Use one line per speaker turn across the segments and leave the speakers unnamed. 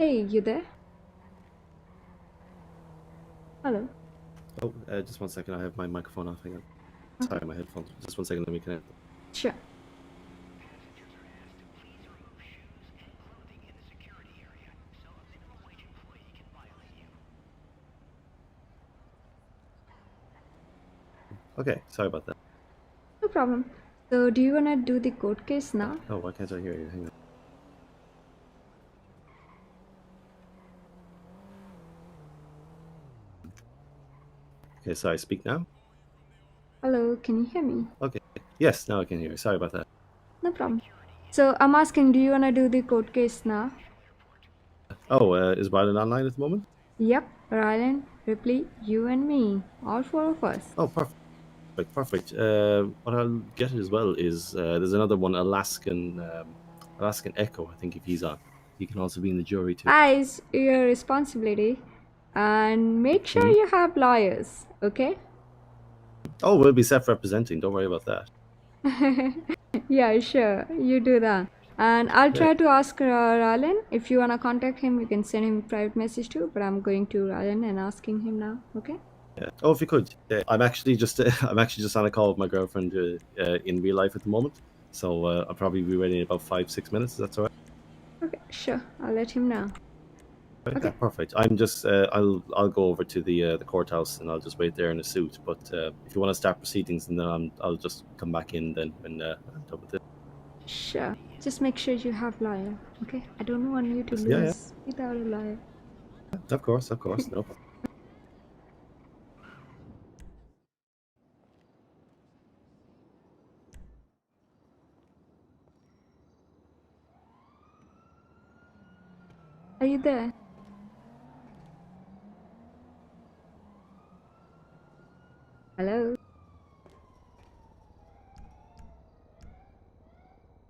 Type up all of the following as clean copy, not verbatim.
Hey, you there? Hello.
Oh, just 1 second. I have my microphone off. Hang on.
Okay.
Sorry, my headphones. Just 1 second. Let me connect.
Sure.
Okay, sorry about that.
No problem. So, do you wanna do the court case now?
Oh, why can't I hear you? Hang on. Okay, sorry. Speak now.
Hello, can you hear me?
Okay. Yes, now I can hear you. Sorry about that.
No problem. So, I'm asking, do you wanna do the court case now?
Oh, is Rylan online at the moment?
Yep, Rylan, Ripley, you and me. All four of us.
Oh, perfect. Perfect. What I'll get as well is there's another one, Alaskan Echo. I think if he's on, he can also be in the jury too.
Guys, your responsibility. And make sure
Mhm.
you have lawyers, okay?
Oh, we'll be self-representing. Don't worry about that.
Yeah, sure. You do that. And I'll
Yeah.
try to ask Rylan. If you wanna contact him, you can send him a private message too. But I'm going to Rylan and asking him now, okay?
Yeah. Oh, if you could, I'm actually just I'm actually just on a call with my girlfriend in real life at the moment, so I'll probably be ready in about 5-6 minutes. That's all right.
Okay, sure. I'll let him know.
Right, yeah,
Okay.
perfect. I'm just I'll go over to the courthouse and I'll just wait there in a suit. But if you want to start proceedings, and then I'll just come back in then when I'm done with it.
Sure. Just make sure you have lawyer, okay? I don't want you to
Yeah, yeah,
lose without a lawyer.
of course, no problem.
Are you there? Hello?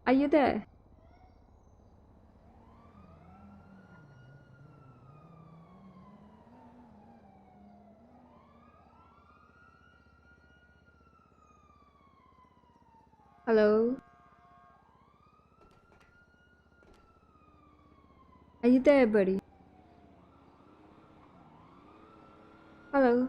Are you there? Hello? Are you there, buddy? Hello?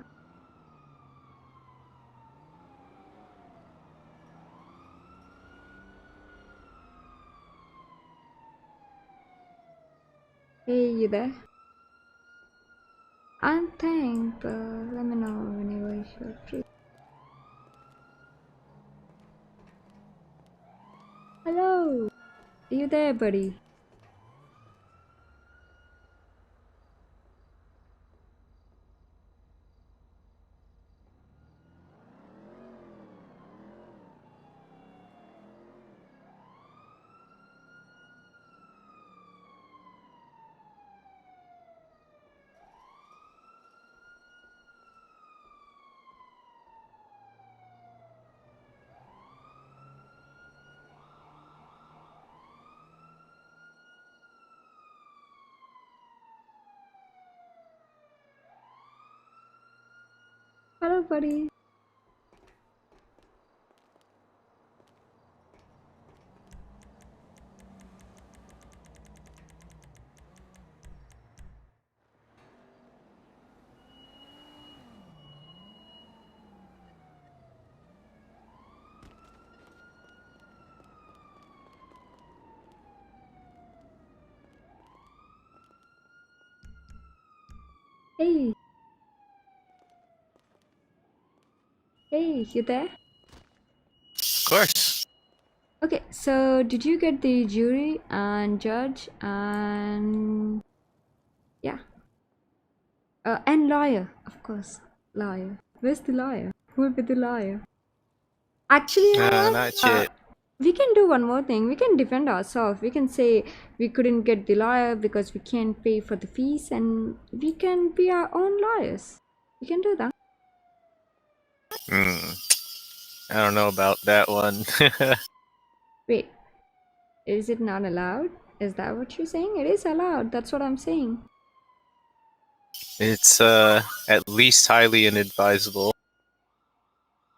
Hey, you there? I'm thank, but let me know whenever you're free. Hello? Are you there, buddy? Hello, buddy. Hey, hey, you there?
Of course.
Okay, so did you get the jury and judge and yeah, and lawyer, of course, lawyer. Where's the lawyer? Who will be the lawyer? Actually, you know what?
Not yet.
We can do one more thing. We can defend ourselves. We can say we couldn't get the lawyer because we can't pay for the fees, and we can be our own lawyers. We can do that.
I don't know about that one.
Wait, is it not allowed? Is that what you're saying? It is allowed. That's what I'm saying.
It's at least highly inadvisable.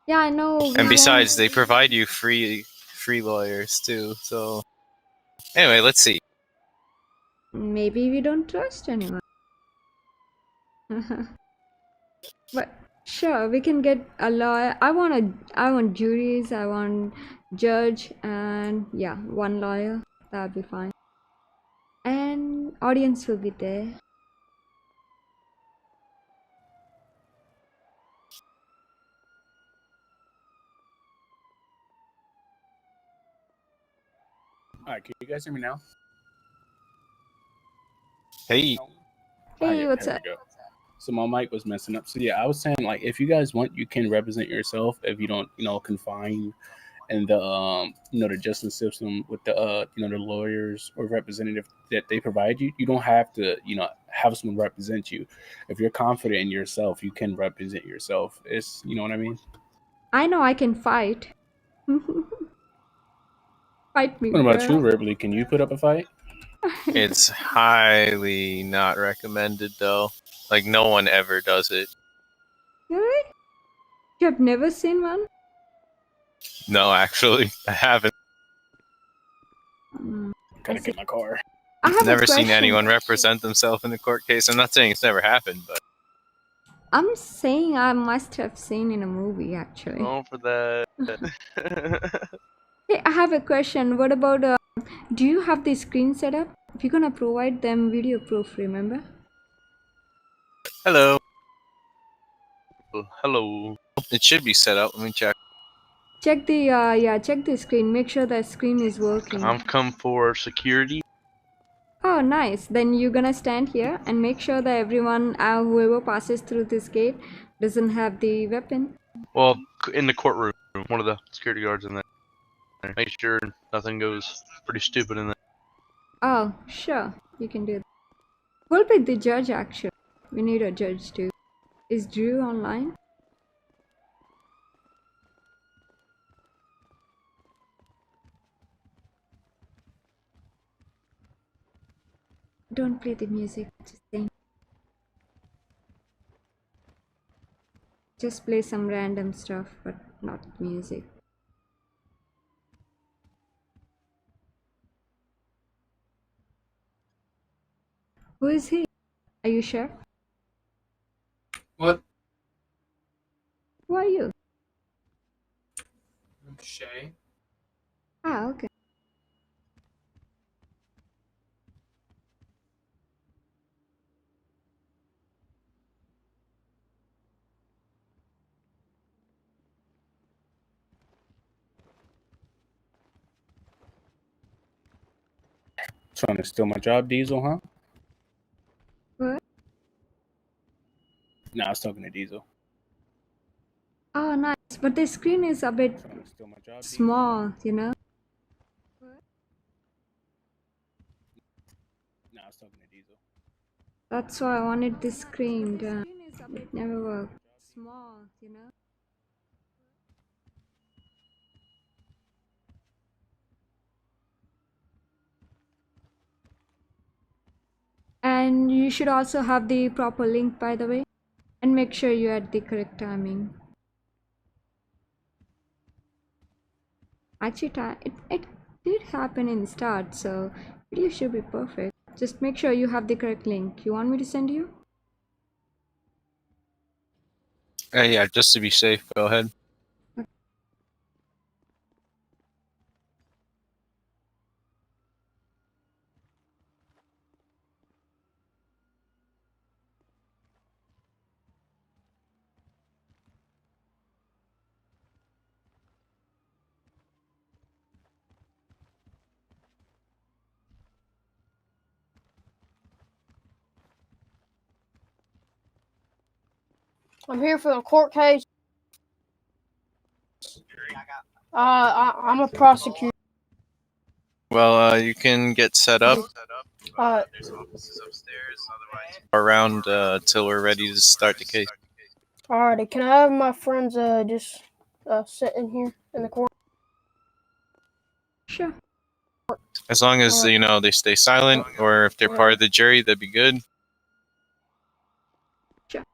Yeah, I know.
And
We won't.
besides, they provide you free lawyers too. So anyway, let's see.
Maybe we don't trust anyone. But sure, we can get a lawyer. I want juries, I want judge, and yeah, one lawyer. That'll be fine. And audience will be there.
Alright, can you guys hear me now?
Hey,
Hey,
Yeah,
what's
there
up?
we go. So my mic was messing up. So yeah, I was saying like if you guys want, you can represent yourself if you don't, confine in the the justice system with the the lawyers or representative that they provide you. You don't have to, have someone represent you. If you're confident in yourself, you can represent yourself. It's you know what I mean?
I know I can fight. Fight me,
What about you,
bro.
Ripley? Can you put up a fight?
it's highly not recommended though. Like no one ever does it.
Really? You have never seen one?
No, actually, I haven't.
Gotta get my car.
I have
Never
a
seen
question.
anyone represent themselves in a court case. I'm not saying it's never happened, but
I'm saying I must have seen in a movie actually.
Going for that.
Hey, I have a question. What about do you have the screen set up? If you're gonna provide them video proof, remember?
hello.
Hello.
It should be set up. Let me check.
Check the check the screen. Make sure the screen is working.
I'm come for security.
Oh, nice. Then you're gonna stand here and make sure that everyone, whoever passes through this gate, doesn't have the weapon.
Well, in the courtroom, one of the security guards in there. Make sure nothing goes pretty stupid in there.
Oh, sure, you can do that. Who'll be the judge actually? We need a judge too. Is Drew online? Don't play the music, just sing. Just play some random stuff, but not music. Who is he? Are you chef?
What?
Who are you?
I'm Shay.
Ah, okay.
Trying to steal my job, Diesel, huh?
What?
No, I was talking to Diesel.
Oh, nice. But the screen is a bit
Trying to steal my job, Diesel.
small, you know?
No, I was talking to Diesel.
That's why I wanted this screen done. It never worked. Small, you know? And you should also have the proper link, by the way. And make sure you add the correct timing. Actually, it did happen in start, so video should be perfect. Just make sure you have the correct link. You want me to send you?
Yeah, just to be safe, go ahead.
I'm here for the court case. I'm a prosecutor.
Well, you can get set up.
There's
offices upstairs. Otherwise, around till we're ready to start the case.
Alrighty, can I have my friends just sit in here in the court?
Sure.
As long as they stay silent, or if they're part of the jury, that'd be good.
Sure.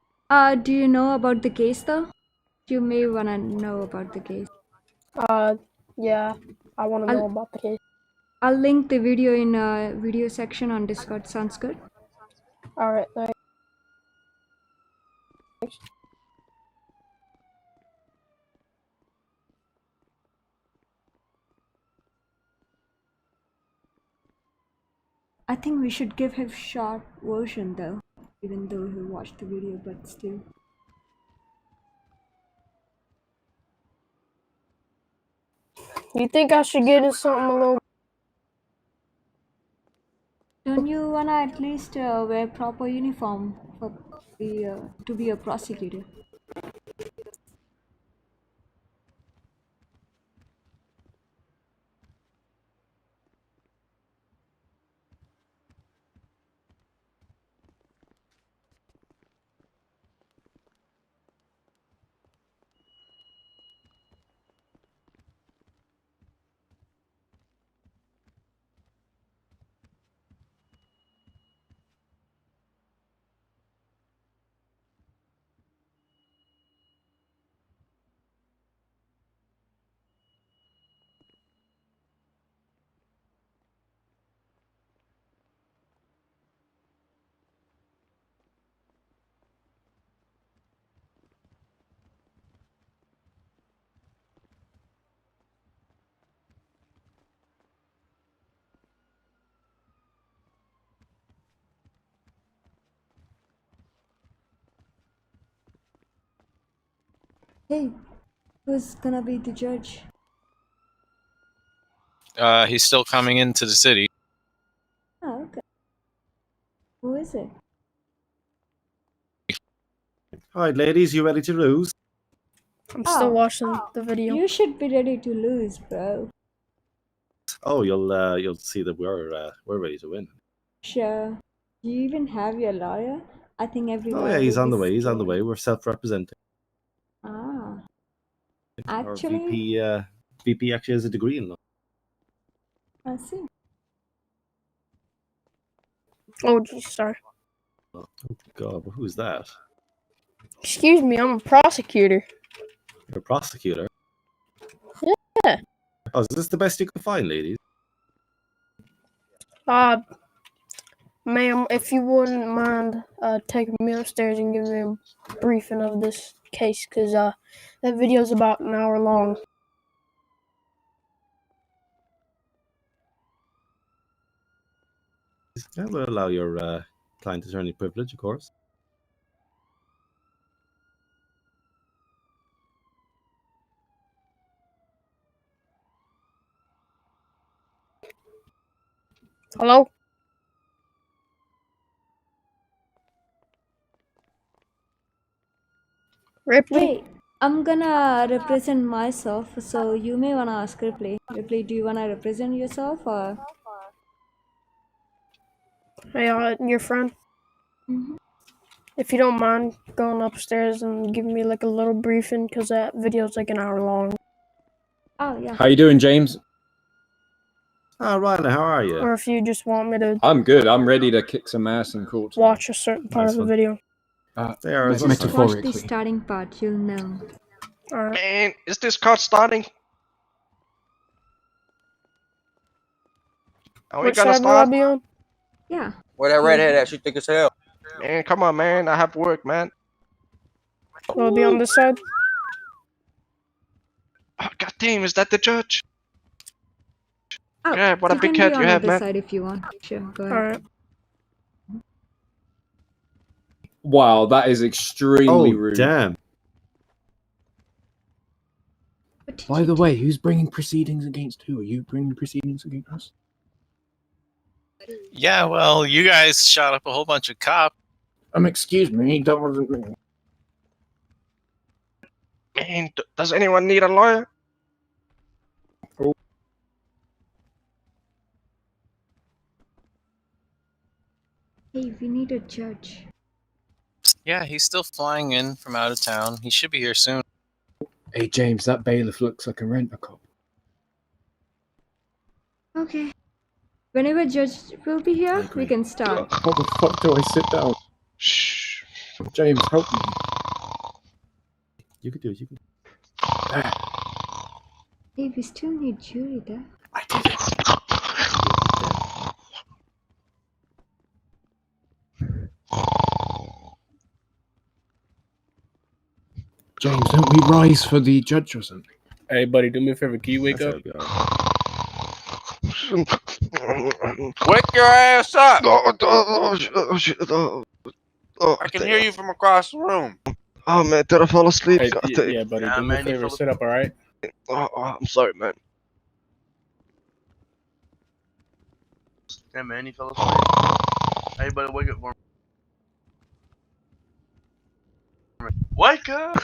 Do you know about the case though? You may wanna know about the case.
Yeah, I want to know about the case.
I'll link the video in video section on Discord. Sounds good?
All right, thanks.
I think we should give him short version though, even though he watched the video, but still.
You think I should get into something a little?
Don't you wanna at least wear proper uniform for to be a prosecutor? Hey, who's gonna be the judge?
He's still coming into the city.
Oh, okay. Who is it?
All right, ladies, you ready to lose?
I'm still watching the video.
You should be ready to lose, bro.
Oh, you'll see that we're ready to win.
Sure. Do you even have your lawyer? I think everyone.
Oh yeah, he's
will
on
be
the way. He's on the
scared.
way. We're self-representing.
Ah,
Our
actually,
VP actually has a degree in law.
I see.
Oh, geez, sorry.
Oh God, but who's that?
Excuse me, I'm a prosecutor.
You're a prosecutor.
Yeah.
Oh, is this the best you can find, ladies?
Ma'am, if you wouldn't mind taking me upstairs and giving me a briefing of this case, because that video's about an hour long.
Yeah, we'll allow your client attorney privilege, of course.
Hello? Ripley?
Hey, I'm gonna represent myself, so you may wanna ask Ripley. Ripley, do you wanna represent yourself or?
Hey, your friend?
Mhm.
If you don't mind going upstairs and giving me like a little briefing, because that video's like an hour long.
Oh yeah.
How you doing, James?
Ah, Ryder, how are you?
Or if you just want me to
I'm good. I'm ready to kick some ass in court.
watch a certain part
Nice
of the
one.
video.
They are
Just
metaphor.
watch the
metaphorically.
starting part, you'll know.
Alright.
Man, is this card starting? Are we
Which
gonna
side will I
start?
be on?
Yeah.
Where that redhead at? She thick as hell.
Man, come on, man. I have work, man.
Will I be on this side?
Oh, God damn, is that the judge?
Oh,
Yeah, what a
you
big
can
cat
be
you
on
have,
other
man.
side if you want. Sure, go ahead.
Alright.
Wow, that is extremely
Oh,
rude.
damn.
What did
By
you
the
do?
way, who's bringing proceedings against who? Are you bringing proceedings against us?
Yeah, well, you guys shot up a whole bunch of cops.
Excuse me, that wasn't me.
Man, does anyone need a lawyer?
Hey, we need a judge.
Yeah, he's still flying in from out of town. He should be here soon.
Hey, James, that bailiff looks like a rent-a-cop.
Okay. Whenever judge will be
I
here,
agree.
we can start.
How the fuck do I sit down?
Shh.
James, help me.
You could do it. You could.
There.
Hey, we still need jury there.
I did it. James, don't we rise for the judge or something?
Hey, buddy, do me a favor. Can you wake
That's
up?
how it goes.
Wake your ass up! I can hear you from across the room.
Oh man, did I fall asleep?
Hey,
God damn.
yeah, buddy,
Yeah,
do me a
man, you
favor.
fell
Sit up, all right?
I'm sorry, man.
Yeah, man, you fell asleep. Hey, buddy, wake up for me. Wake up!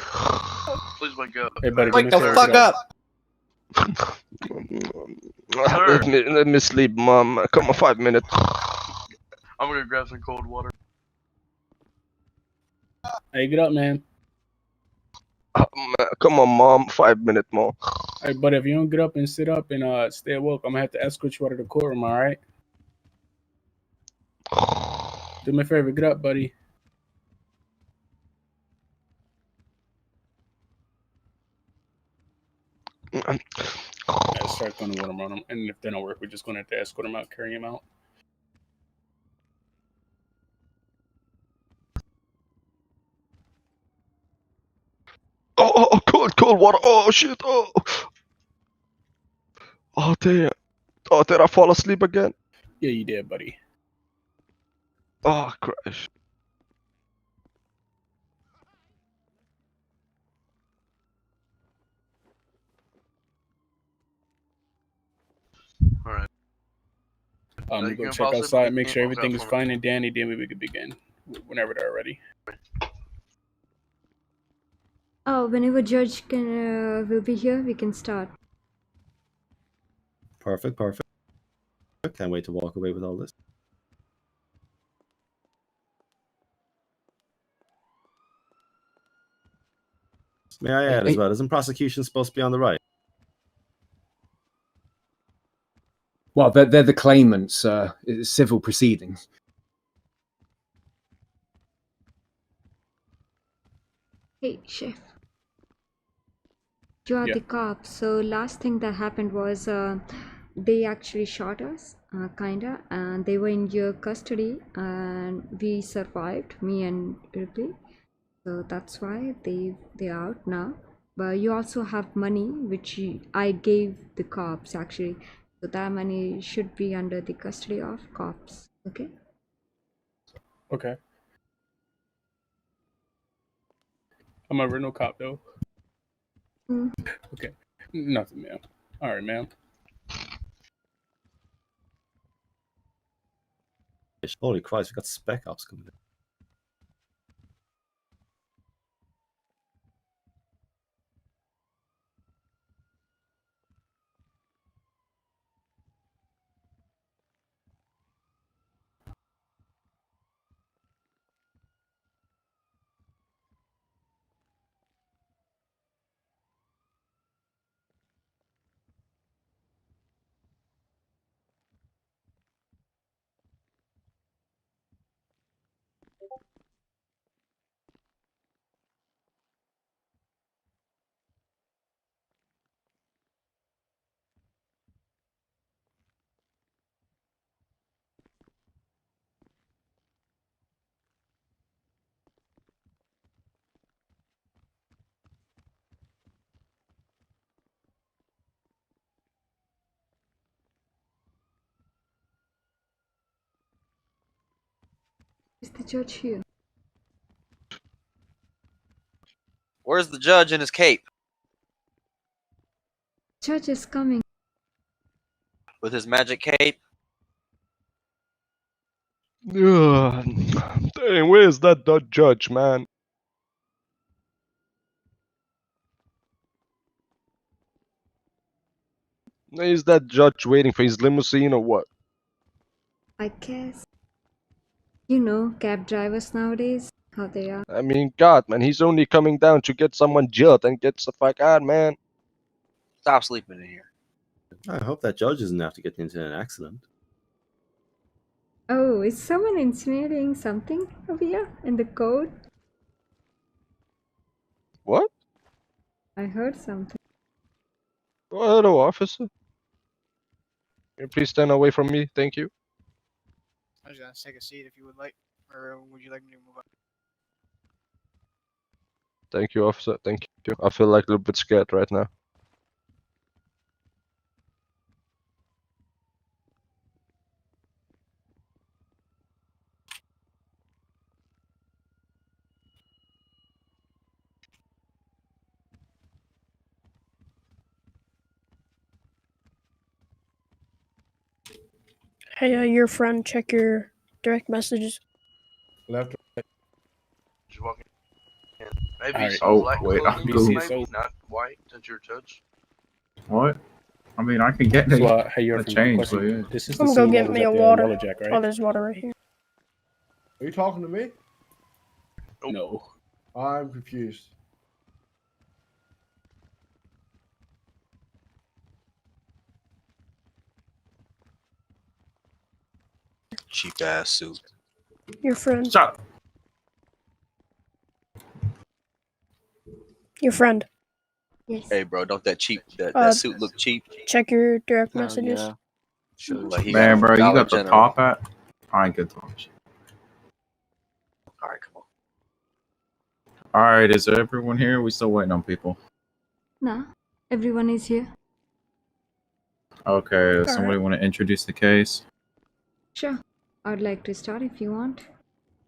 Please wake up.
Hey, buddy, do
Wake
me a
the
favor.
fuck
Sit up.
Sir.
Let me sleep, mom. Come on, 5 minutes.
I'm gonna grab some cold water.
Hey, get up, man.
Come on, mom. 5 minutes more.
Hey, buddy, if you don't get up and sit up and stay awoke, I'm gonna have to escort you out of the courtroom, all right? Do me a favor. Get up, buddy. Let's start throwing the water on him. And if they don't work, we're just gonna have to escort him out, carry him out.
Oh, cold water. Oh, shit. Oh, damn. Oh, did I fall asleep again?
Yeah, you did, buddy.
Oh, crash.
Alright.
We
you
go
can
check
possibly
outside, make
get
sure
animals out
everything is
for me.
fine and dandy, then we could begin whenever they're ready.
Oh, whenever judge will be here, we can start.
Perfect. Can't wait to walk away with all this. May I add as well, isn't prosecution supposed to be on the right?
Well, they're the claimants. It's civil proceedings.
Hey, chef. You are
Yeah.
the cops. So last thing that happened was they actually shot us, kinda, and they were in your custody, and we survived, me and Ripley. So that's why they're out now. But you also have money, which I gave the cops actually. So that money should be under the custody of cops. Okay.
Okay. I'm a rental cop, though.
Mm.
Okay. Nothing, ma'am. All right, ma'am.
Holy Christ, we got spec ops coming in.
Is the judge here?
Where's the judge in his cape?
Judge is coming.
With his magic cape?
Dang, where's that judge, man? Is that judge waiting for his limousine or what?
I guess. You know, cab drivers nowadays, how they are.
I mean, God, man, he's only coming down to get someone jailed and gets the fuck out, man.
Stop sleeping in here.
I hope that judge doesn't have to get into an accident.
Oh, is someone insinuating something over here in the code?
What?
I heard something.
Oh, hello, officer. Can you please stand away from me? Thank you.
I was gonna take a seat if you would like, or would you like me to move up?
Thank you, officer. Thank you. I feel like a little bit scared right now.
Hey, your friend, check your direct messages.
Left.
Just walking in. Maybe
Alright.
some
Oh,
black
wait,
clothing,
BC,
maybe
so
not white, since you're a judge.
What? I mean, I can get
So,
the
hey, your
a
friend,
change,
question.
but yeah.
This is the
I'm gonna go
scene
get
that was
me
at
a
the
water.
Yellow Jack,
Oh,
right?
there's water right here.
Are you talking to me?
Nope.
No.
I'm confused.
Cheap ass suit.
Your friend.
Shut.
Your friend.
Yes.
Hey, bro, don't that
Uh,
suit look cheap?
Check your direct
Oh,
messages.
yeah. Sure, like he got
Man,
it from
bro, you
Dollar
got the
General.
top hat? I ain't good talking shit.
All right, come on.
Alright, is everyone here? We still waiting on people.
No, everyone is here.
Okay,
All
somebody
right.
want to introduce the case?
Sure. I'd like to start if you want.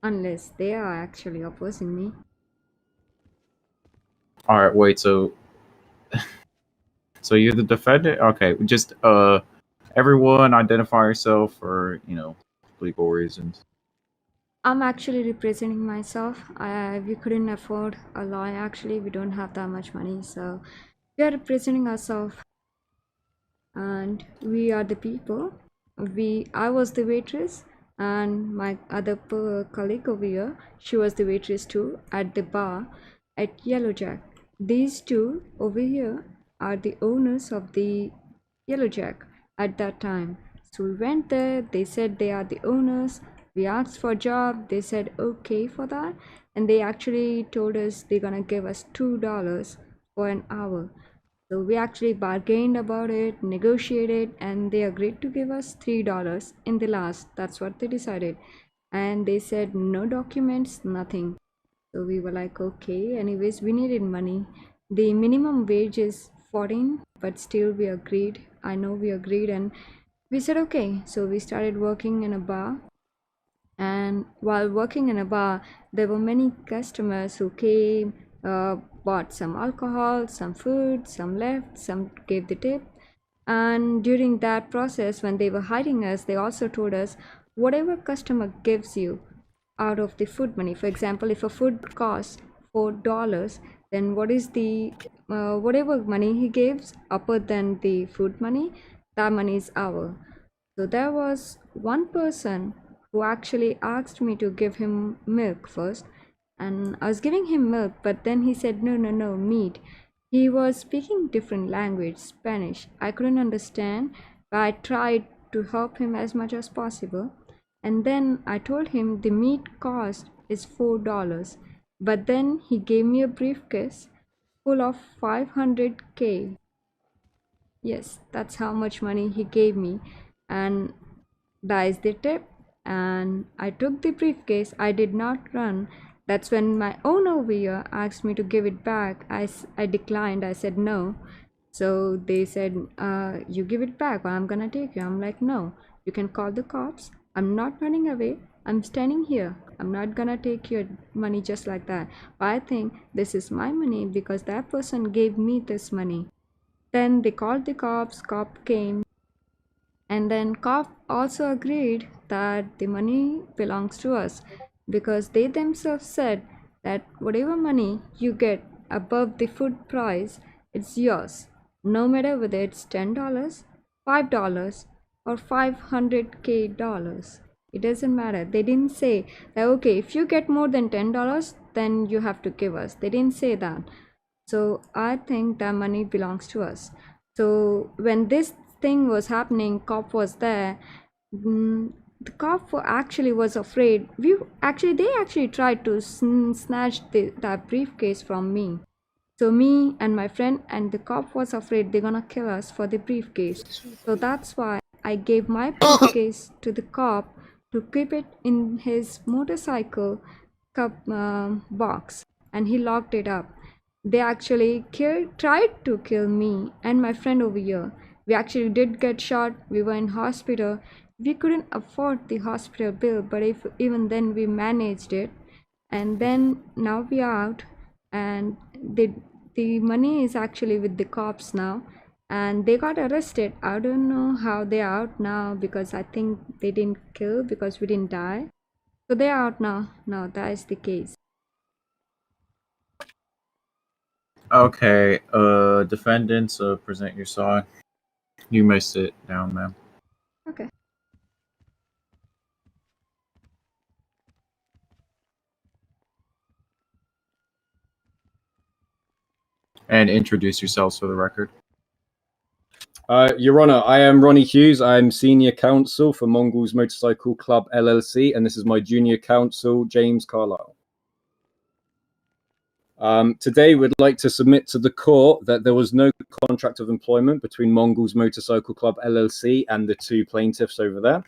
Unless they are actually opposing me.
Alright, wait, so you're the defendant? Okay, just everyone identify yourself for, legal reasons.
I'm actually representing myself. We couldn't afford a lawyer actually. We don't have that much money. So we are representing ourselves. And we are the people. I was the waitress, and my other colleague over here, she was the waitress too at the bar at Yellow Jack. These two over here are the owners of the Yellow Jack at that time. So we went there, they said they are the owners. We asked for a job, they said okay for that, and they actually told us they're gonna give us $2 for an hour. So we actually bargained about it, negotiated, and they agreed to give us $3 in the last. That's what they decided. And they said no documents, nothing. So we were like, okay, anyways, we needed money. The minimum wage is 14, but still we agreed. I know we agreed, and we said okay. So we started working in a bar. And while working in a bar, there were many customers who came, bought some alcohol, some food, some left, some gave the tip. And during that process, when they were hiring us, they also told us whatever customer gives you out of the food money. For example, if a food costs $4, then what is the whatever money he gives upper than the food money, that money is our. So there was one person who actually asked me to give him milk first, and I was giving him milk, but then he said no, no, no, meat. He was speaking different language, Spanish. I couldn't understand, but I tried to help him as much as possible. And then I told him the meat cost is $4, but then he gave me a briefcase full of 500K. Yes, that's how much money he gave me, and that is the tip. And I took the briefcase. I did not run. That's when my owner over here asked me to give it back. I declined. I said no. So they said, you give it back or I'm gonna take you. I'm like, no, you can call the cops. I'm not running away. I'm standing here. I'm not gonna take your money just like that. But I think this is my money because that person gave me this money. Then they called the cops. Cop came. And then cop also agreed that the money belongs to us because they themselves said that whatever money you get above the food price, it's yours. No matter whether it's $10, $5, or 500K dollars. It doesn't matter. They didn't say that okay, if you get more than $10, then you have to give us. They didn't say that. So I think that money belongs to us. So when this thing was happening, cop was there. The cop actually was afraid. They actually tried to snatch that briefcase from me. So me and my friend and the cop was afraid they're gonna kill us for the briefcase. So that's why I gave my briefcase to the cop to keep it in his motorcycle box. and he locked it up. They actually tried to kill me and my friend over here. We actually did get shot. We were in hospital. We couldn't afford the hospital bill, but even then we managed it. And then now we are out, and the money is actually with the cops now, and they got arrested. I don't know how they're out now, because I think they didn't kill because we didn't die. So they're out now. No, that is the case.
Okay, defendants, present your side. You may sit down, ma'am.
Okay.
And introduce yourselves for the record.
Your Honor, I am Ronnie Hughes. I'm Senior Counsel for Mongols Motorcycle Club LLC, and this is my Junior Counsel, James Carlisle. Today, we'd like to submit to the court that there was no contract of employment between Mongols Motorcycle Club LLC and the two plaintiffs over there.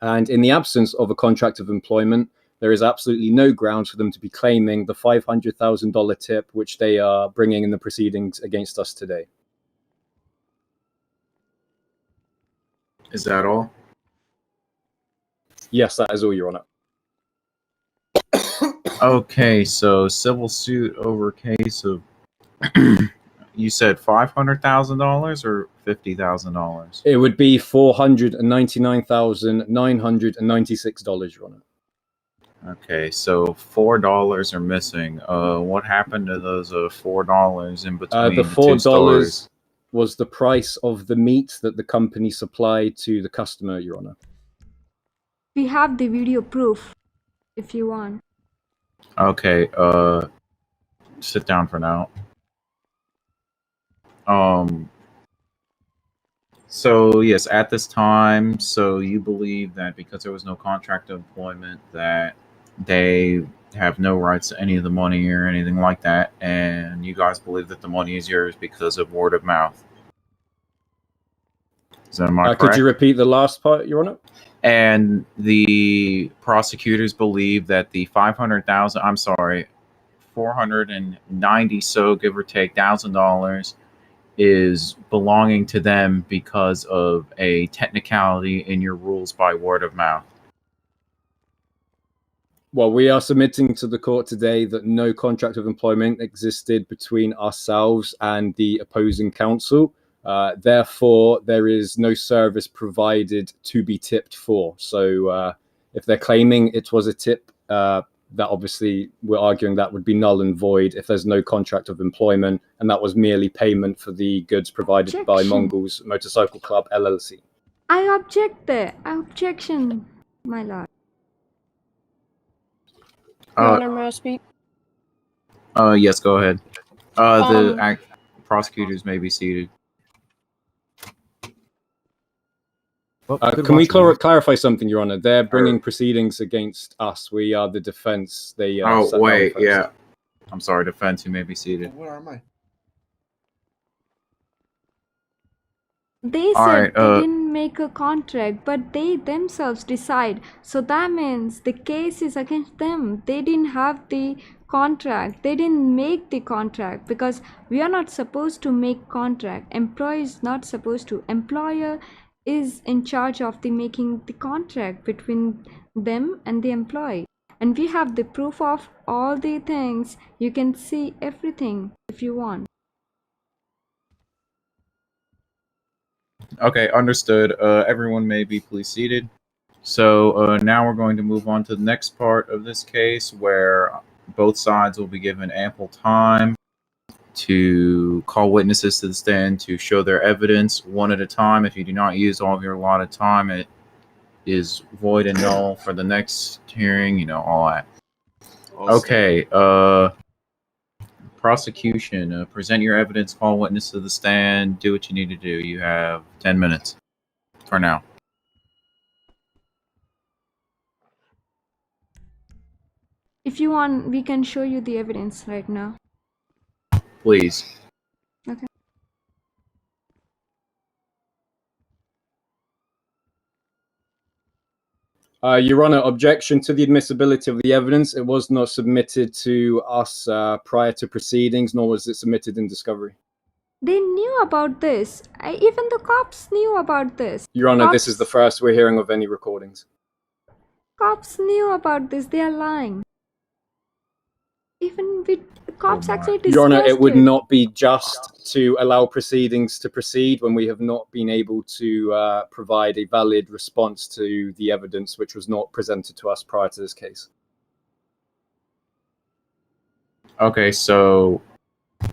And in the absence of a contract of employment, there is absolutely no grounds for them to be claiming the $500,000 tip, which they are bringing in the proceedings against us today.
Is that all?
Yes, that is all, Your Honor.
Okay, so civil suit over case of you said $500,000 or $50,000?
It would be $499,996, Your Honor.
Okay, so $4 are missing. What happened to those $4 in between
The
two
$4
stories?
was the price of the meat that the company supplied to the customer, Your Honor.
We have the video proof if you want.
Okay, sit down for now. So yes, at this time, so you believe that because there was no contract of employment that they have no rights to any of the money or anything like that, and you guys believe that the money is yours because of word of mouth. Is that correct?
Could you repeat the last part, Your Honor?
And the prosecutors believe that the 490 so give or take $1,000 is belonging to them because of a technicality in your rules by word of mouth.
Well, we are submitting to the court today that no contract of employment existed between ourselves and the opposing counsel. Therefore, there is no service provided to be tipped for. So if they're claiming it was a tip, that obviously we're arguing that would be null and void if there's no contract of employment, and that was merely payment for the goods provided by Mongols Motorcycle Club LLC.
I object there. Objection, my lord.
Your Honor, may I speak?
Yes, go ahead. The prosecutors may be seated.
Can we clarify something, Your Honor? They're bringing proceedings against us. We are the defense. They
oh, wait, yeah. I'm sorry, defense, you may be seated.
Where am I?
They
All
said
right,
they didn't make a contract, but they themselves decide. So that means the case is against them. They didn't have the contract. They didn't make the contract, because we are not supposed to make contract. Employee is not supposed to. Employer is in charge of the making the contract between them and the employee. And we have the proof of all the things. You can see everything if you want.
Okay, understood. Everyone may be please seated. So now we're going to move on to the next part of this case, where both sides will be given ample time to call witnesses to the stand to show their evidence one at a time. If you do not use all of your allotted time, it is void and null for the next hearing, you know, all that. Okay, prosecution, present your evidence, call witness to the stand, do what you need to do. You have 10 minutes for now.
If you want, we can show you the evidence right now.
Please.
Okay.
Your Honor, objection to the admissibility of the evidence. It was not submitted to us prior to proceedings, nor was it submitted in discovery.
They knew about this. Even the cops knew about this.
Your Honor, this is the
Cops-
first we're hearing of any recordings.
Cops knew about this. They are lying. Even the cops actually discussed
Your Honor, it would not be just to allow proceedings to proceed when we have not been able to provide a valid response to the evidence which was not presented to us prior to this case.
Okay, so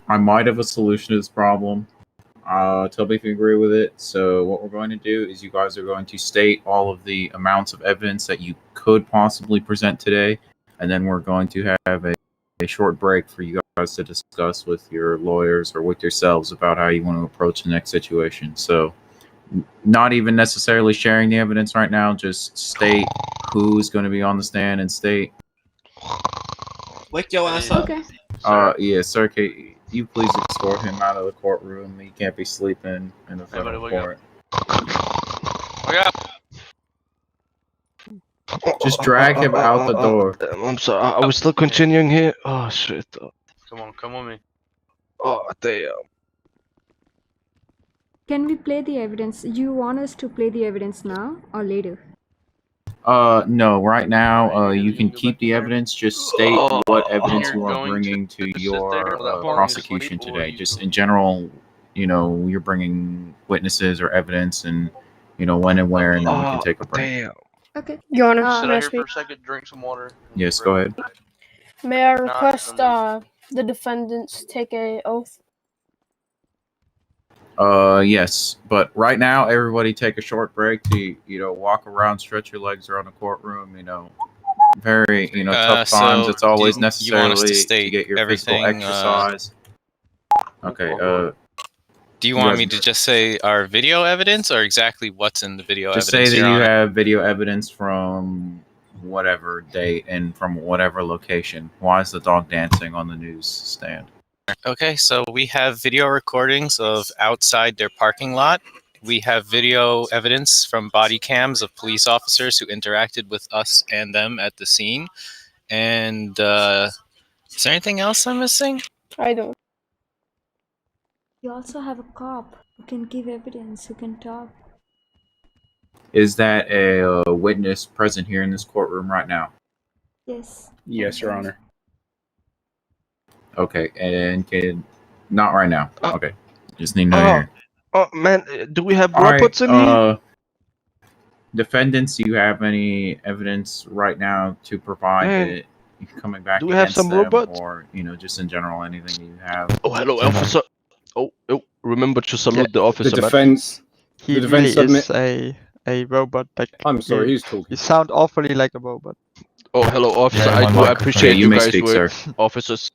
I might have a solution to this problem. Tell me if you agree with it. So what we're going to do is you guys are going to state all of the amounts of evidence that you could possibly present today, and then we're going to have a short break for you guys to discuss with your lawyers or with yourselves about how you want to approach the next situation. So not even necessarily sharing the evidence right now, just state who's going to be on the stand and state.
Wake your ass up.
Okay.
Yeah, sir, can you please escort him out of the courtroom? He can't be sleeping in the federal court. Just drag him out the door.
I'm sorry. Are we still continuing here? Oh shit.
Come on, come with me.
Oh damn.
Can we play the evidence? You want us to play the evidence now or later?
No, right now, you can keep the evidence. Just state what evidence you are bringing to your prosecution today. Just in general, you're bringing witnesses or evidence, and when and where, and then we can take a break.
Damn.
Okay.
Your Honor,
Sit
may I
out here for
speak?
a second, drink some water.
Yes, go ahead.
May I request the defendants take a oath?
Yes, but right now, everybody take a short break to walk around, stretch your legs around the courtroom. Very tough times.
So
It's always
you want
necessary
us to
to
state
get your physical
everything,
exercise. Okay.
Do you
You
want
guys-
me to just say our video evidence or exactly what's in the video
Just
evidence?
say that
Your
you
Honor?
have video evidence from whatever date and from whatever location. Why is the dog dancing on the newsstand?
Okay, so we have video recordings of outside their parking lot. We have video evidence from body cams of police officers who interacted with us and them at the scene. And is there anything else I'm missing?
I don't.
You also have a cop who can give evidence, who can talk.
Is that a witness present here in this courtroom right now?
Yes.
Yes, Your Honor.
Okay, and not right now. Okay, just need to know here.
Oh man, do we have
All right,
weapons in here?
defendants, do you have any evidence right now to provide
Man,
that you're coming back
do we have
against
some
them,
robots?
or just in general anything you have?
Oh hello, officer. Oh, remember to salute the officer,
The
man.
defense.
He
The defense
really
submit.
is a robot. Like,
I'm sorry, who's talking?
You sound awfully like a robot.
Oh hello, officer.
Yeah,
I
my
do
mic.
appreciate
Okay, you
you
may
guys'
speak,
work,
sir.
officers.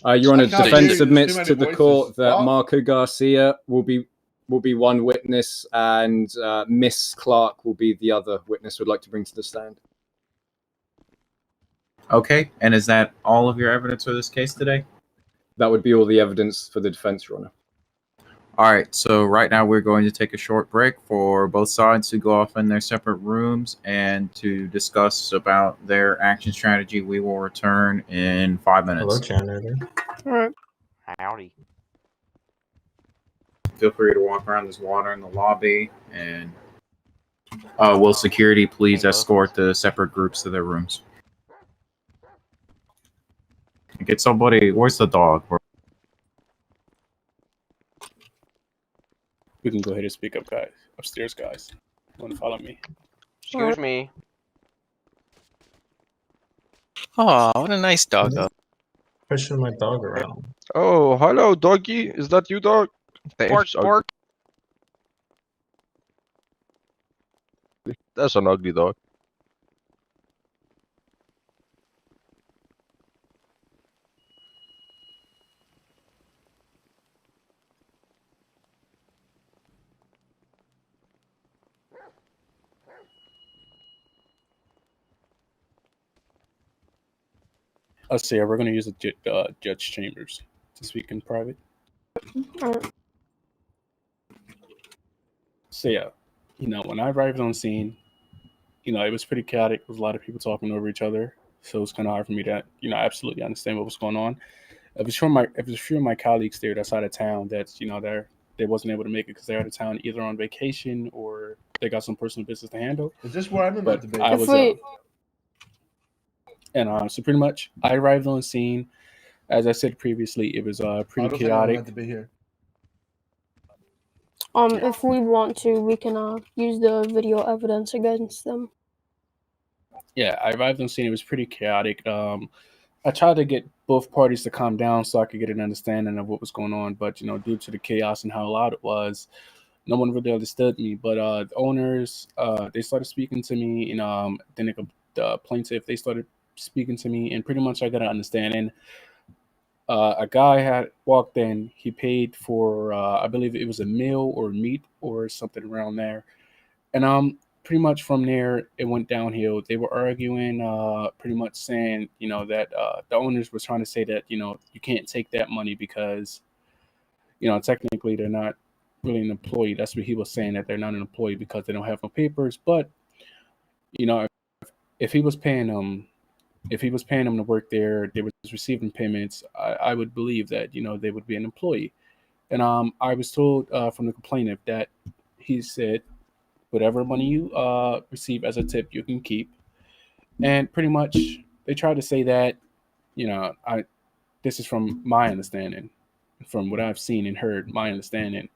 Your Honor,
I can't
defense
hear you.
submits
There's
to
too
the
many
court
voices.
that
What?
Marco Garcia will be one witness, and Miss Clark will be the other witness we'd like to bring to the stand.
Okay, and is that all of your evidence for this case today?
That would be all the evidence for the defense, Your Honor.
All right, so right now we're going to take a short break for both sides to go off in their separate rooms and to discuss about their action strategy. We will return in 5 minutes.
Hello, janitor.
All right.
Howdy.
Feel free to walk around. There's water in the lobby, and will security please escort the separate groups to their rooms? Get somebody. Where's the dog?
We can go ahead and speak up, guys. Upstairs, guys. Want to follow me?
Excuse me.
Oh, what a nice doggo.
Pushing my dog around.
Oh, hello, doggy. Is that you, dog?
Bark, bark.
That's an ugly dog.
Let's see. We're going to use the judge chambers to speak in private. So yeah, when I arrived on scene, it was pretty chaotic. There was a lot of people talking over each other, so it was kind of hard for me to absolutely understand what was going on. It was a few of my colleagues there outside of town that they wasn't able to make it because they're out of town either on vacation or they got some personal business to handle.
Is this where I'm
But
about to be?
I was so pretty much I arrived on scene. As I said previously, it was pretty chaotic.
To be here.
If we want to, we can use the video evidence against them.
Yeah, I arrived on scene. It was pretty chaotic. I tried to get both parties to calm down so I could get an understanding of what was going on. But due to the chaos and how loud it was, no one really understood me. But the owners, they started speaking to me, and then the plaintiff, they started speaking to me, and pretty much I got an understanding. A guy had walked in. He paid for, I believe it was a meal or meat or something around there, and pretty much from there it went downhill. They were arguing, pretty much saying, that the owners were trying to say that you can't take that money because technically they're not really an employee. That's what he was saying, that they're not an employee because they don't have no papers. But if he was paying them. If he was paying them to work there, they was receiving payments, I would believe that, they would be an employee. And I was told from the complainant that he said, whatever money you receive as a tip, you can keep. And pretty much they tried to say that, this is from my understanding, from what I've seen and heard, my understanding.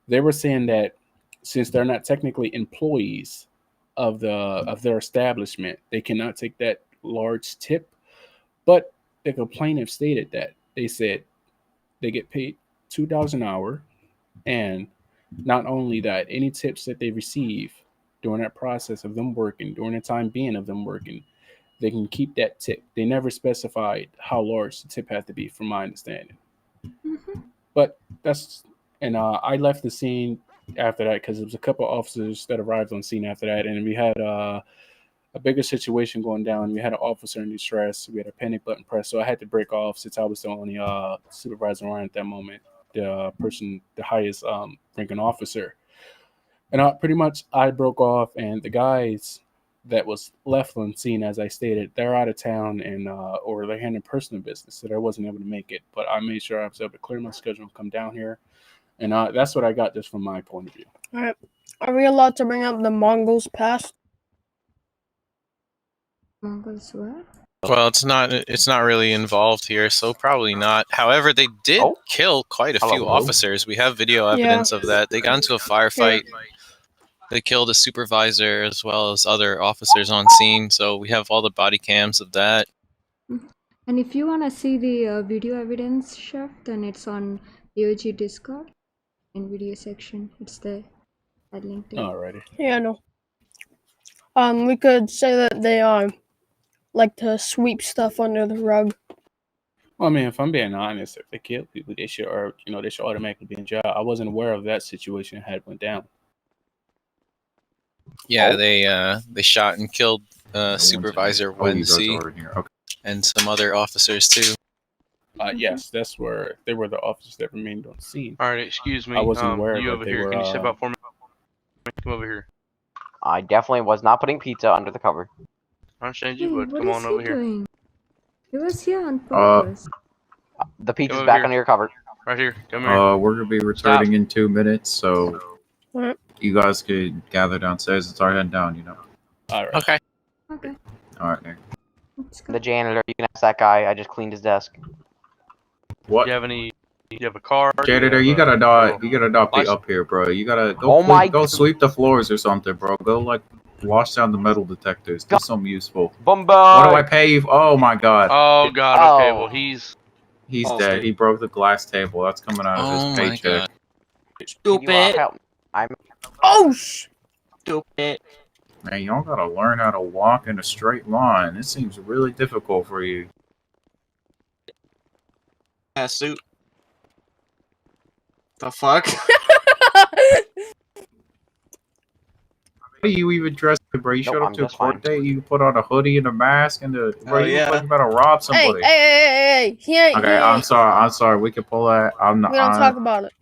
They were saying that since they're not technically employees of their establishment, they cannot take that large tip. But the complainant stated that they said they get paid $2 an hour, and not only that, any tips that they receive during that process of them working, during the time being of them working, they can keep that tip. They never specified how large the tip had to be, from my understanding. But that's, and I left the scene after that because there was a couple of officers that arrived on scene after that, and we had a bigger situation going down. We had an officer in distress. We had a panic button press, so I had to break off since I was the only supervisor around at that moment, the highest ranking officer. And pretty much I broke off, and the guys that was left on scene, as I stated, they're out of town and or they're handling personal business, so I wasn't able to make it. But I made sure I was able to clear my schedule and come down here, and that's what I got just from my point of view.
All right, are we allowed to bring up the Mongols past?
Mongols what?
Well, it's not really involved here, so probably not. However, they did kill quite a few officers. We have video evidence of that. They got into a firefight. They killed a supervisor as well as other officers on scene, so we have all the body cams of that.
And if you want to see the video evidence, Chef, then it's on EOG Discord in video section. It's there. I linked it.
Alrighty.
Yeah, no. We could say that they like to sweep stuff under the rug.
Well, I mean, if I'm being honest, if they kill people, they should, or they should automatically be in jail. I wasn't aware of that situation had went down.
Yeah, they shot and killed Supervisor Wensi and some other officers too.
Yes, they were the officers that remained on scene.
All right, excuse me.
I wasn't aware
you
that
over
they
here.
were.
Can you step up for me? Come over here.
I definitely was not putting pizza under the cover.
I understand you, but
what
come
is
on
he
over here.
doing? He was here on purpose.
The pizza's
over
back
here.
under your cover.
Right here. Come here.
We're gonna be returning in 2 minutes, so you guys could gather downstairs and start heading down.
All right.
Okay.
Okay.
All right. There.
The janitor, you can ask that guy. I just cleaned his desk.
What?
Do you have any? Do you have a car?
Janitor, you gotta not be up here, bro. You gotta go sweep the floors or something, bro. Go wash down the metal detectors. Do something useful. What do I pay you? Oh my god.
Oh god. Okay. Well, he's
dead. He broke the glass table. That's coming out of his paycheck.
Stupid.
Stupid.
Man, y'all gotta learn how to walk in a straight line. This seems really difficult for you.
Suit. The fuck?
How do you even dress, bro? You showed up to a court date, you put on a hoodie and a mask and you look like you're about to rob somebody.
Hey!
Okay, I'm sorry. We can pull that. I'm not.
We don't talk about it.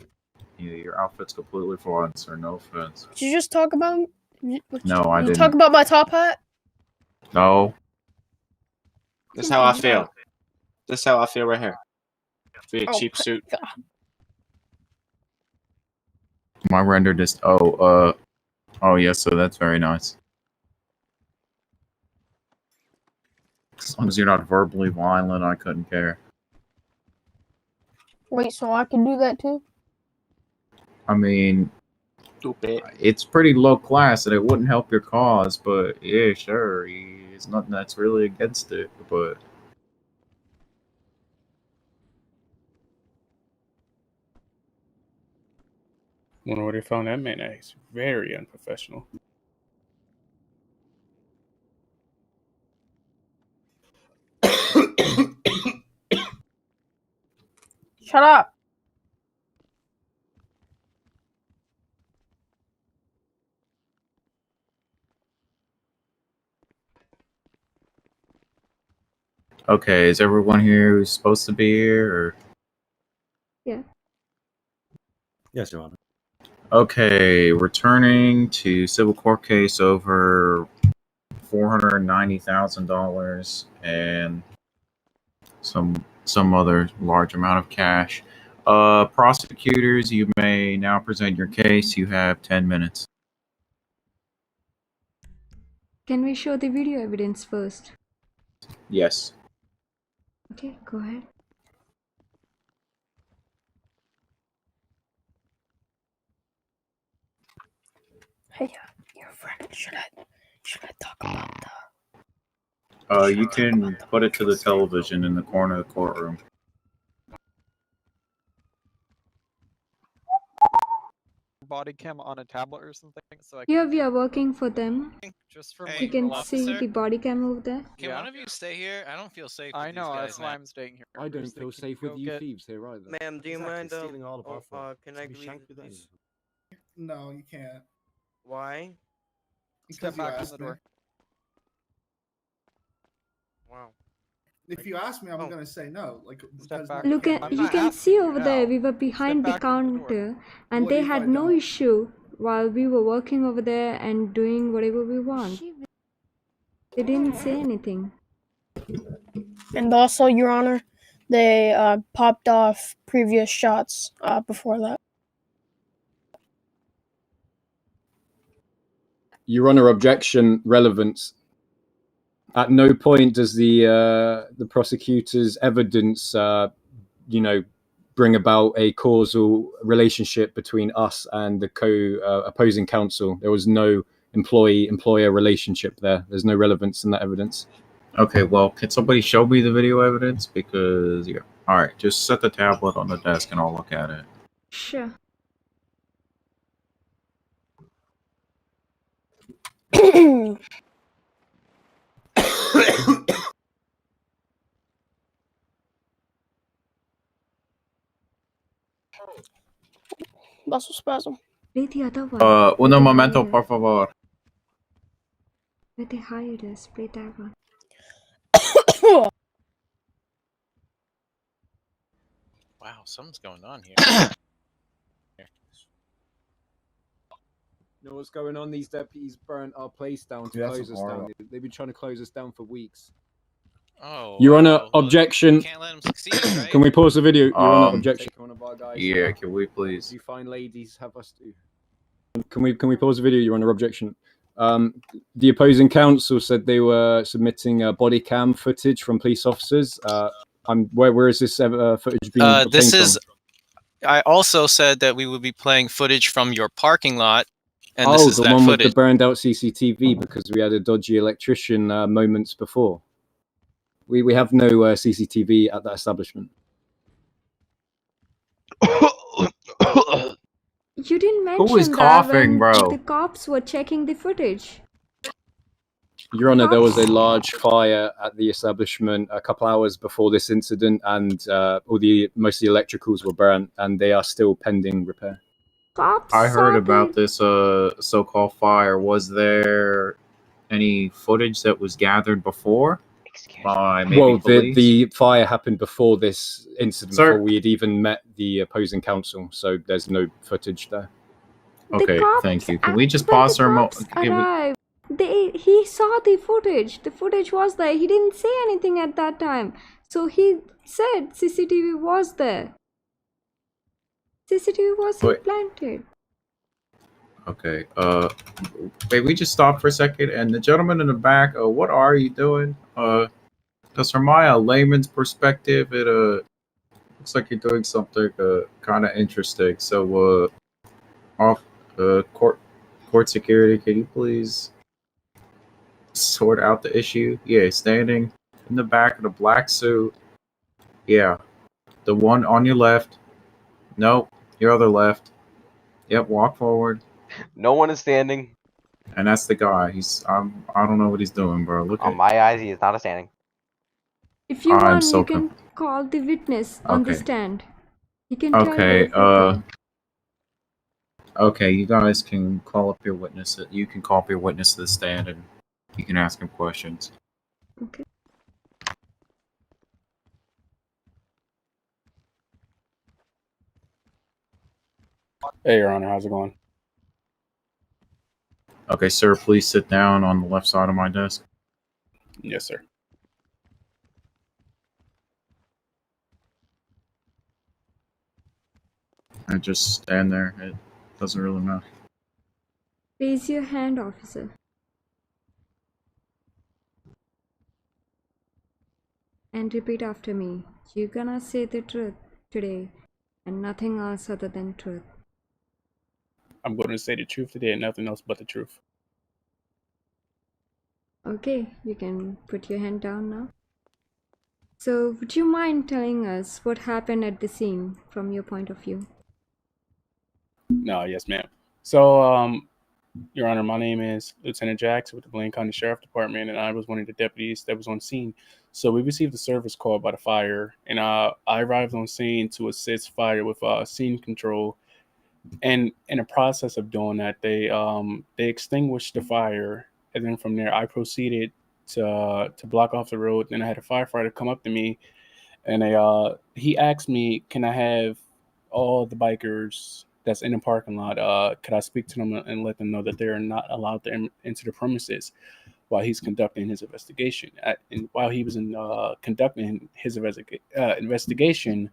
Yeah, your outfit's completely flawed, sir. No offense.
Did you just talk about
No, I
You
didn't.
talk about my top hat?
No.
This is how I feel. This is how I feel right here. Be a
Oh,
cheap suit.
My render just. Oh, yes. So that's very nice. As long as you're not verbally violent, I couldn't care.
Wait, so I can do that too?
I mean,
Stupid.
it's pretty low class, and it wouldn't help your cause. But yeah, sure, it's nothing that's really against it. But
Wonder where they found that man at. He's very unprofessional.
Shut up.
okay, is everyone here who's supposed to be here? Or?
Yeah.
Yes, Your Honor.
Okay, returning to civil court case over $490,000 and some other large amount of cash. Prosecutors, you may now present your case. You have 10 minutes.
Can we show the video evidence first?
Yes.
Okay, go ahead.
Hey, your friend, should I talk about the...
You can put it to the television in the corner of the courtroom.
Body cam on a tablet or something, so I
Here we are working for them.
just for
You can see the body cam over there.
Can one of you stay here? I don't feel safe.
I
with
know,
these guys,
that's why
man.
I'm staying here.
I don't feel safe with you thieves here either.
Ma'am, do you mind
stealing all of our food?
connect
We
me,
shank you then.
please?
No, you can't.
Why?
Step
Because you
back from
asked
the
me.
door.
Wow.
If you ask me, I'm gonna say no. Like, because
back.
no,
Look
can't
at,
do
you
that.
can see over there, we were behind the
back from the door.
counter and
What
they
if
had
I
no
don't?
issue while we were working over there and doing whatever we want. They didn't say anything.
And also, Your Honor, they popped off previous shots before that.
Your Honor, objection, relevance. At no point does the prosecutor's evidence, bring about a causal relationship between us and the opposing counsel. There was no employee-employer relationship there. There's no relevance in that evidence.
Okay, well, can somebody show me the video evidence? Because, yeah. All right, just set the tablet on the desk and I'll look at it.
Sure.
Vasospasm.
Play the other one.
Uno momento, por favor.
Where they hired us. Play that one.
Wow, something's going on here.
You know what's going on? These deputies burnt our place down to
Yeah, that's
close us
horrible.
down. They've been trying to close us down for weeks.
Oh.
Your Honor,
wow. Well,
objection.
you can't let them succeed, right?
Can we pause the video? Your Honor, objection. One of our guys.
Yeah, can we please?
You fine ladies have us do. Can we pause the video? Your Honor, objection. The opposing counsel said they were submitting body cam footage from police officers. Where is this footage being obtained
This
from?
is. I also said that we would be playing footage from your parking lot, and this is
the
that
one
footage.
with the burned out CCTV because we had a dodgy electrician moments before. We have no CCTV at that establishment.
You didn't mention
Who is
that
coughing,
when
bro?
the cops were checking the footage.
Your Honor, there was a large fire at the establishment a couple hours before this incident, and most of the electricals were burnt, and they are still pending repair.
Cops
I heard
saw
about
the-
this so-called fire. Was there any footage that was gathered before? By maybe
Well,
police?
the fire happened before this incident,
Sir.
before we had even met the opposing counsel, so there's no footage there.
Okay,
cops,
thank you. Can we just pause for a moment?
arrived. He saw the footage. The footage was there. He didn't say anything at that time. So he said CCTV was there. CCTV was
Wait.
implanted.
Okay. May we just stop for a second? And the gentleman in the back, what are you doing? Because from my layman's perspective, it looks like you're doing something kind of interesting. So, court security, can you please sort out the issue? Yeah, standing in the back of the black suit. Yeah, the one on your left. Nope, your other left. Yep, walk forward.
No one is standing.
And that's the guy. I don't know what he's doing, bro. Look
On
at.
my eyes, he is not a standing.
If you
I'm
want,
so
you can call the witness on the
Okay.
stand. He can tell
Okay,
everything.
okay, you guys can call up your witness. You can call up your witness to the stand and you can ask him questions.
Okay.
Hey, Your Honor, how's it going?
Okay, sir, please sit down on the left side of my desk.
Yes, sir.
And just stand there. It doesn't really matter.
Raise your hand, officer. And repeat after me. You're gonna say the truth today and nothing else other than truth.
I'm going to say the truth today and nothing else but the truth.
Okay, you can put your hand down now. So, would you mind telling us what happened at the scene from your point of view?
No, yes, ma'am. So, Your Honor, my name is Lieutenant Jackson with the Blaine County Sheriff Department, and I was one of the deputies that was on scene. So we received a service call about a fire, and I arrived on scene to assist fire with scene control. And in the process of doing that, they extinguished the fire, and then from there, I proceeded to block off the road. Then I had a firefighter come up to me, and he asked me, "Can I have all the bikers that's in the parking lot? Could I speak to them and let them know that they're not allowed to enter the premises while he's conducting his investigation?" And while he was conducting his investigation,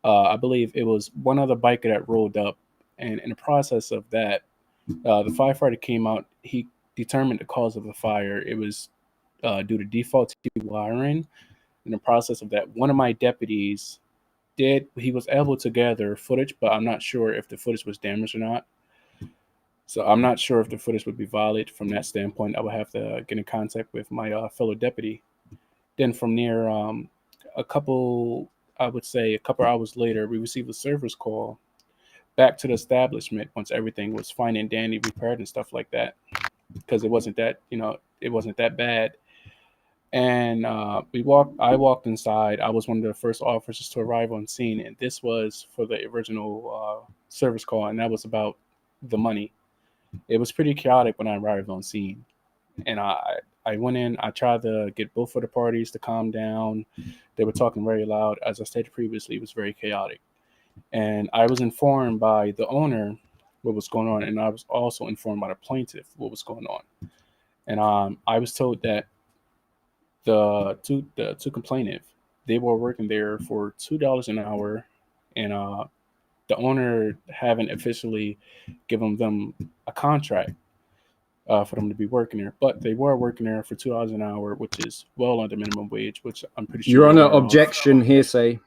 I believe it was one other biker that rolled up, and in the process of that, the firefighter came out. He determined the cause of the fire. It was due to defaulty wiring. In the process of that, one of my deputies he was able to gather footage, but I'm not sure if the footage was damaged or not. So I'm not sure if the footage would be valid from that standpoint. I would have to get in contact with my fellow deputy. Then from there, a couple hours later, we received a service call back to the establishment once everything was fine and dandy, repaired and stuff like that, because it wasn't that bad. And I walked inside. I was one of the first officers to arrive on scene, and this was for the original service call, and that was about the money. It was pretty chaotic when I arrived on scene, and I went in. I tried to get both of the parties to calm down. They were talking very loud. As I stated previously, it was very chaotic, and I was informed by the owner what was going on, and I was also informed by the plaintiff what was going on, and I was told that the two complainant, they were working there for $2 an hour, and the owner haven't officially given them a contract for them to be working there, but they were working there for $2 an hour, which is well under minimum wage, which I'm pretty sure.
Your Honor,
aware of.
objection, hearsay.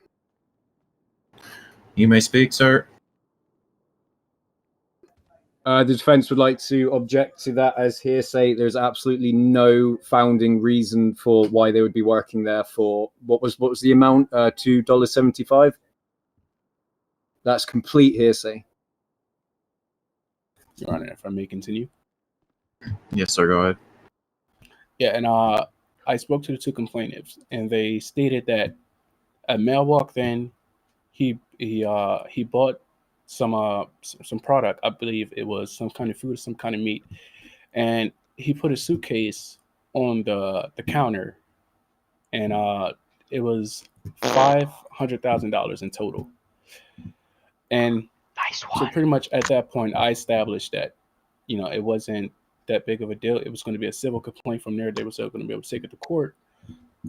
You may speak, sir.
The defense would like to object to that as hearsay. There's absolutely no founding reason for why they would be working there for what was the amount? $2.75. That's complete hearsay.
Your Honor, if I may continue.
Yes, sir. Go ahead.
Yeah, and I spoke to the two complainants, and they stated that a male walked in. He bought some product. I believe it was some kind of food, some kind of meat, and he put a suitcase on the counter, and it was $500,000 in total. And So pretty much at that point, I established that, you know, it wasn't that big of a deal. It was going to be a civil complaint. From there, they were still going to be able to take it to court.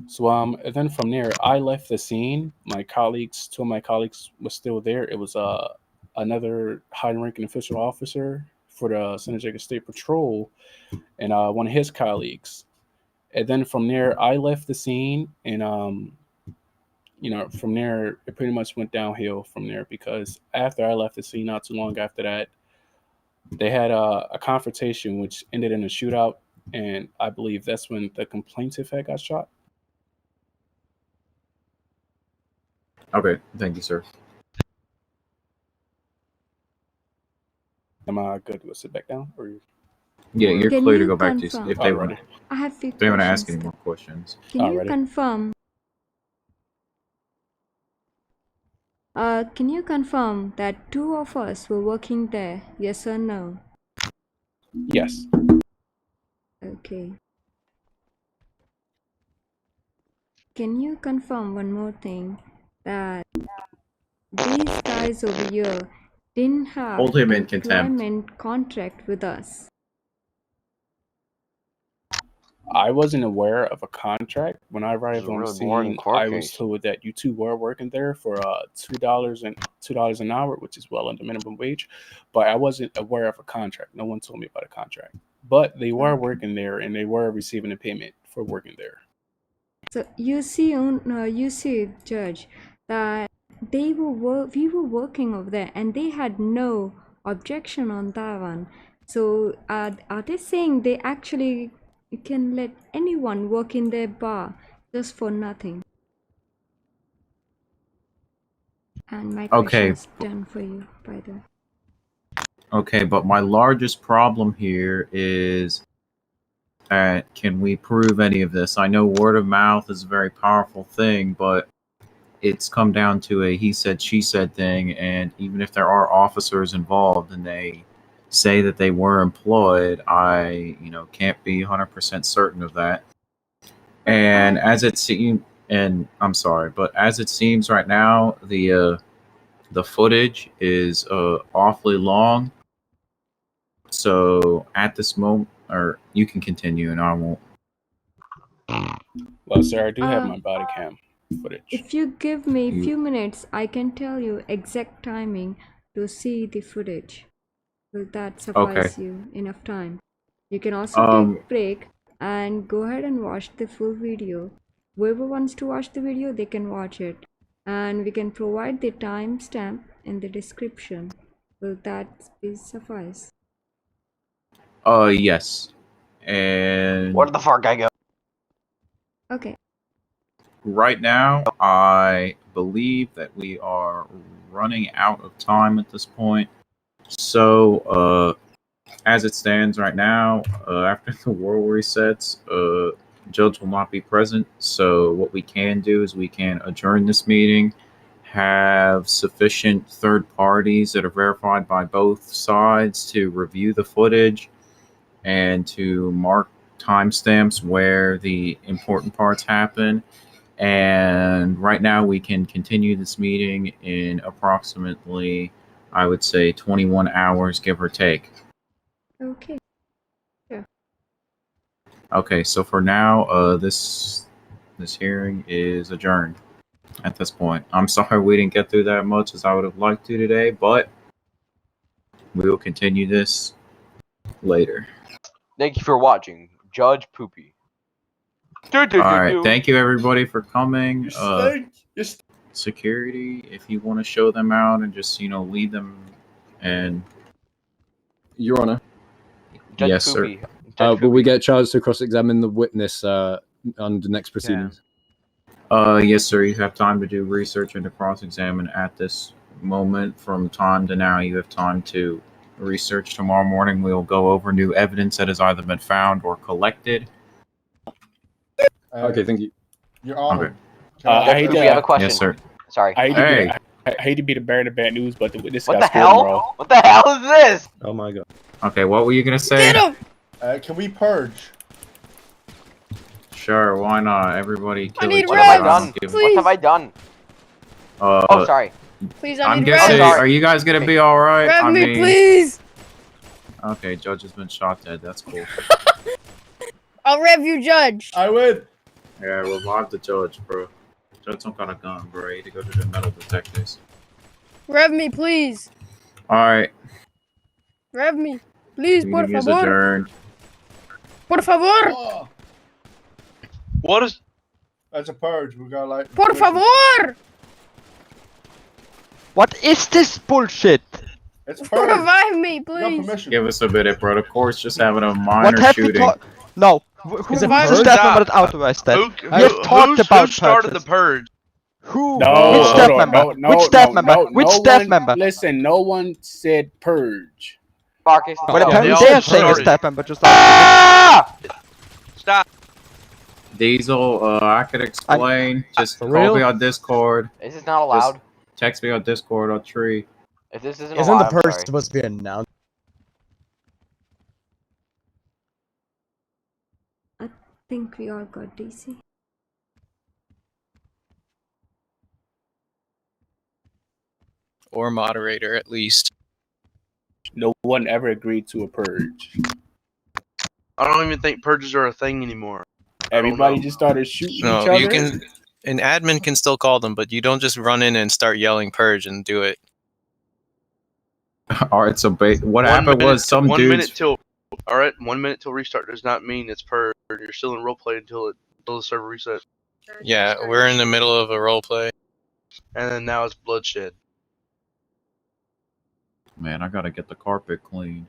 So and then from there, I left the scene. My colleagues, two of my colleagues, was still there. It was another high-ranking official officer for the San Diego State Patrol, and one of his colleagues. And then from there, I left the scene, and you know, from there, it pretty much went downhill from there, because after I left the scene, not too long after that, they had a confrontation which ended in a shootout, and I believe that's when the plaintiff had got shot.
Okay, thank you, sir.
Am I good to go sit back down?
Yeah, you're
Can
clear to
you
go back to
confirm?
if they want to.
I have few
If they want to ask
questions.
any more questions.
Can you confirm? Can you confirm that two of us were working there? Yes or no?
Yes.
Okay. Can you confirm one more thing, that these guys over here didn't have
Hold him in contempt.
employment contract with us?
I wasn't aware of a contract. When I arrived on the
really boring
scene,
court
I was
case.
told that you two were working there for $2 an hour, which is well under minimum wage. But I wasn't aware of a contract. No one told me about a contract. But they were working there, and they were receiving a payment for working there.
So you see, Judge, that we were working over there, and they had no objection on that one. So are they saying they actually can let anyone work in their bar just for nothing? And my
Okay.
question's done for you, by the way.
Okay, but my largest problem here is can we prove any of this? I know word of mouth is a very powerful thing, but it's come down to a he said, she said thing, and even if there are officers involved and they say that they were employed, I, can't be 100% certain of that. And as it seems, and I'm sorry, but as it seems right now, the footage is awfully long. So at this moment, or you can continue and I won't.
Well, sir, I do have my body cam footage.
If you give me a few minutes, I can tell you exact timing to see the footage. Will that suffice you enough time? You can also take a break and go ahead and watch the full video. Whoever wants to watch the video, they can watch it. And we can provide the timestamp in the description. Will that be suffice?
Yes. And
Where the fuck I go?
Okay.
Right now, I believe that we are running out of time at this point. So, as it stands right now, after the world resets, Judge will not be present. So what we can do is we can adjourn this meeting, have sufficient third parties that are verified by both sides to review the footage and to mark timestamps where the important parts happen. And right now we can continue this meeting in approximately, I would say, 21 hours, give or take.
Okay. Sure.
Okay, so for now, this hearing is adjourned at this point. I'm sorry we didn't get through that much as I would have liked to today, but we will continue this later.
Thank you for watching Judge Poopy.
All right, thank you everybody for coming. Security, if you want to show them out and just lead them, and
Your Honor.
Judge
yes,
Poopy.
sir.
Will we get a chance to cross-examine the witness under next proceedings?
Yes, sir. You have time to do research and to cross-examine at this moment. From time to now, you have time to research. Tomorrow morning, we will go over new evidence that has either been found or collected.
Okay, thank you.
Your Honor.
Okay.
I hate to,
we have a question.
Yes, sir.
Sorry.
I hate to be the bearer of bad news, but this
What
got
the
scored,
hell?
bro.
What the hell is this?
Oh my god.
Okay, what were you gonna say?
Get him!
Can we purge?
Sure, why not? Everybody kill
need
each
What have I
other.
done?
Give-
What have I done?
Uh,
Oh, sorry.
Please, I
I'm
need
guessing.
rev.
Are you guys gonna be all right?
Rev
I
me,
mean,
please.
okay, Judge has been shot dead. That's cool.
I'll rev you, Judge.
I win.
Yeah, revive the judge, bro. Judge some kind of gun, bro. You need to go to the metal detectors.
Rev me, please.
All right,
Rev me. Please, por
meeting is
favor.
adjourned.
Por favor.
Oh,
What is?
that's a purge. We got like.
Por favor.
What is this bullshit?
It's a purge.
Revive me,
You got
please.
permission.
Give us a minute, bro. The court's just having a
What
minor
have we
shooting.
talked? No. Who's the
Revive-
staff member that out arrested? We have talked about
who started the
purges.
purge?
Who?
No,
Which staff
hold on.
member?
No,
Which
no,
staff
no,
member?
no,
Which
no
staff
one,
member?
Listen, no one said purge.
Marcus,
Well,
no.
apparently
they
they
all
are saying a
started.
staff member just
Stop.
Diesel, I could explain. Just
For
call
real?
me on Discord.
This is not allowed.
Text me on Discord or Tree.
If this isn't
Isn't the
allowed, I'm
purge
sorry.
supposed to be announced?
I think we all got DC.
Or moderator, at least.
No one ever agreed to a purge.
I don't even think purges are a thing anymore.
Everybody just started shooting
No,
each other.
you can. An admin can still call them, but you don't just run in and start yelling purge and do it.
All right, so what happened was some
one
dudes.
minute till. All right, 1 minute till restart does not mean it's purge. You're still in roleplay until the server resets,
Yeah, we're in the middle of a role play.
and then now it's bloodshed.
Man, I gotta get the carpet clean.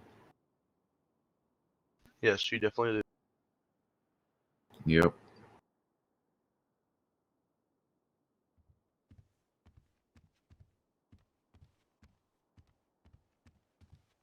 Yes, you definitely do.
Yep.